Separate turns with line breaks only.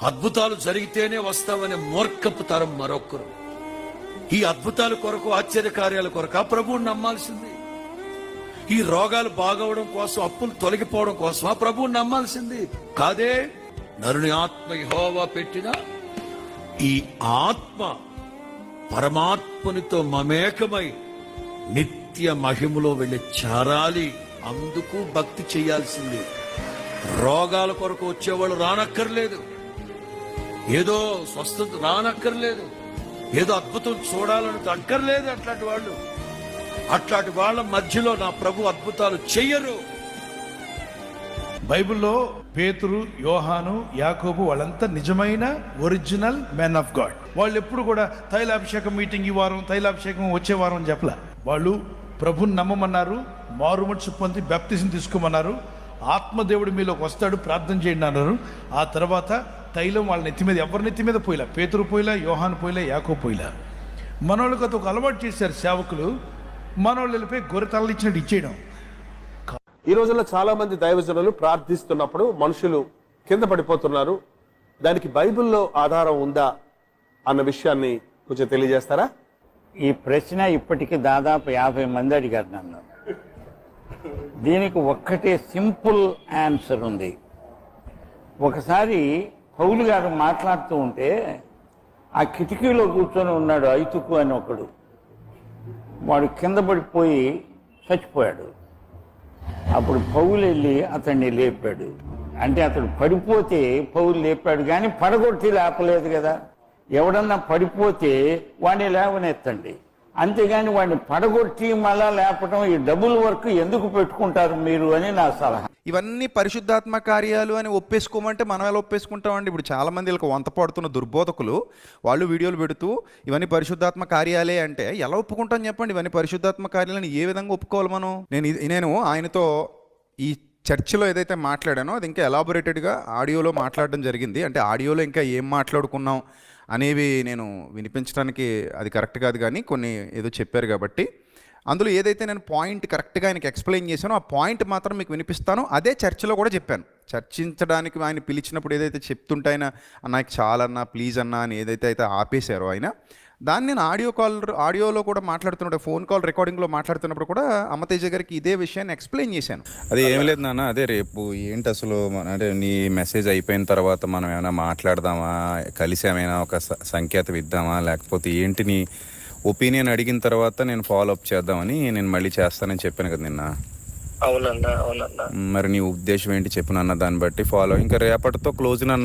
అద్భుతాలు జరిగితేనే వస్తామనే మూర్ఖపు తరం మరొకరు. ఈ అద్భుతాల కొరకు, ఆశ్చర్యకార్యాల కొరకు ఆ ప్రభువుని నమ్మాల్సింది. ఈ రోగాలు బాగవడం కోసం, అప్పులు తొలగిపోవడం కోసం ఆ ప్రభువుని నమ్మాల్సింది కాదే. నరుని ఆత్మ యెహోవా పెట్టిన ఈ ఆత్మ పరమాత్మనితో మమేకమై నిత్య మహిమలో వెళ్ళి చేరాలి. అందుకు భక్తి చేయాల్సింది. రోగాల కొరకు వచ్చేవాళ్ళు రానక్కర్లేదు, ఏదో స్వస్థత రానక్కర్లేదు, ఏదో అద్భుతం చూడాలని అక్కర్లేదు. అట్లాంటి వాళ్ళ మధ్యలో నా ప్రభు అద్భుతాలు చెయ్యరు.
బైబిల్లో పేతురు, యోహాను, యాకోబు వాళ్ళంతా నిజమైన ఒరిజినల్ మెన్ ఆఫ్ గాడ్. వాళ్ళు ఎప్పుడు కూడా తైలాభిషేకం మీటింగ్ ఈ వారం, తైలాభిషేకం వచ్చే వారం అని చెప్పలే. వాళ్ళు ప్రభుని నమ్మమన్నారు, మారుమనసు పొంది బాప్తిజం తీసుకోమన్నారు, ఆత్మదేవుడు మీలోకి వస్తాడు ప్రార్థన చేయండి అన్నారు. ఆ తర్వాత తైలం వాళ్ళ నెత్తి మీద, ఎవరి నెత్తి మీద పోయిలా, పేతురు పోయిలా, యోహాను పోయిలా, యాకోబు పోయిలా. మనోళ్ళకి అది ఒక అలవాటు చేశారు సేవకులు. మనోళ్ళు వెళ్ళిపోయి గొర్రె తలలు ఇచ్చినట్టు ఇచ్చేయడం.
ఈ రోజుల్లో చాలా మంది దైవజనులు ప్రార్థిస్తున్నప్పుడు మనుషులు కింద పడిపోతున్నారు. దానికి బైబిల్లో ఆధారం ఉందా అన్న విషయాన్ని కొంచెం తెలియజేస్తారా?
ఈ ప్రశ్న ఇప్పటికి దాదాపు 50 మంది అడిగారు నన్ను. దీనికి ఒక్కటే సింపుల్ ఆన్సర్ ఉంది. ఒకసారి పౌలు గారు మాట్లాడుతూ ఉంటే ఆ కిటికీలో కూర్చొని ఉన్నాడు ఐతుకు అని ఒకడు. వాడు కింద పడిపోయి చచ్చిపోయాడు. అప్పుడు పౌలు వెళ్ళి అతన్ని లేపాడు. అంటే అతడు పడిపోతే పౌలు లేపాడు, కానీ పడగొట్టి లేపలేదు కదా. ఎవడన్నా పడిపోతే వాడిని లేవనెత్తండి, అంతేగాని వాడిని పడగొట్టి మళ్ళా లేపడం, ఈ డబుల్ వర్క్ ఎందుకు పెట్టుకుంటారు మీరు అని నా సలహా.
ఇవన్నీ పరిశుద్ధాత్మ కార్యాలు అని ఒప్పేసుకోమంటే మనం ఎలా ఒప్పేసుకుంటామండి? ఇప్పుడు చాలా మంది వీళ్ళకి వంత పడుతున్న దుర్బోధకులు వాళ్ళు వీడియోలు పెడుతూ ఇవన్నీ పరిశుద్ధాత్మ కార్యాలే అంటే ఎలా ఒప్పుకుంటాం చెప్పండి? ఇవన్నీ పరిశుద్ధాత్మ కార్యాలని ఏ విధంగా ఒప్పుకోవాలి మనం? నేను ఆయనతో ఈ చర్చిలో ఏదైతే మాట్లాడానో అది ఇంకా ఎలాబొరేటెడ్గా ఆడియోలో మాట్లాడడం జరిగింది. అంటే ఆడియోలో ఇంకా ఏం మాట్లాడుకున్నాం అనేవి నేను వినిపించడానికి అది కరెక్ట్ కాదు, కానీ కొన్ని ఏదో చెప్పారు కాబట్టి అందులో ఏదైతే నేను పాయింట్ కరెక్ట్గా ఆయనకి ఎక్స్ప్లెయిన్ చేశానో ఆ పాయింట్ మాత్రం మీకు వినిపిస్తాను. అదే చర్చిలో కూడా చెప్పాను. చర్చించడానికి ఆయన పిలిచినప్పుడు ఏదైతే చెప్తుంటే ఆయన నాకు చాలన్నా ప్లీజ్ అన్నా అని ఏదైతే ఆపేశారో ఆయన, దాన్ని నేను ఆడియోలో కూడా మాట్లాడుతున్నప్పుడు, ఫోన్ కాల్ రికార్డింగ్లో మాట్లాడుతున్నప్పుడు కూడా అమ్మతేజ గారికి ఇదే విషయాన్ని ఎక్స్ప్లెయిన్ చేశాను.
అదే ఏం లేదు నాన్న, అదే రేపు ఏంటి అసలు అంటే నీ మెసేజ్ అయిపోయిన తర్వాత మనం ఏమైనా మాట్లాడదామా, కలిసి ఏమైనా ఒక సంకేతం ఇద్దామా, లేకపోతే ఏంటి నీ ఒపీనియన్ అడిగిన తర్వాత నేను ఫాలో అప్ చేద్దామని నేను మళ్ళీ చేస్తానని చెప్పాను కదా నిన్న.
అవునన్నా.
మరి నీ ఉద్దేశం ఏంటి చెప్పు నాన్న, దాన్ని బట్టి ఫాలో. ఇంకా రేపటితో క్లోజ్ నాన్న.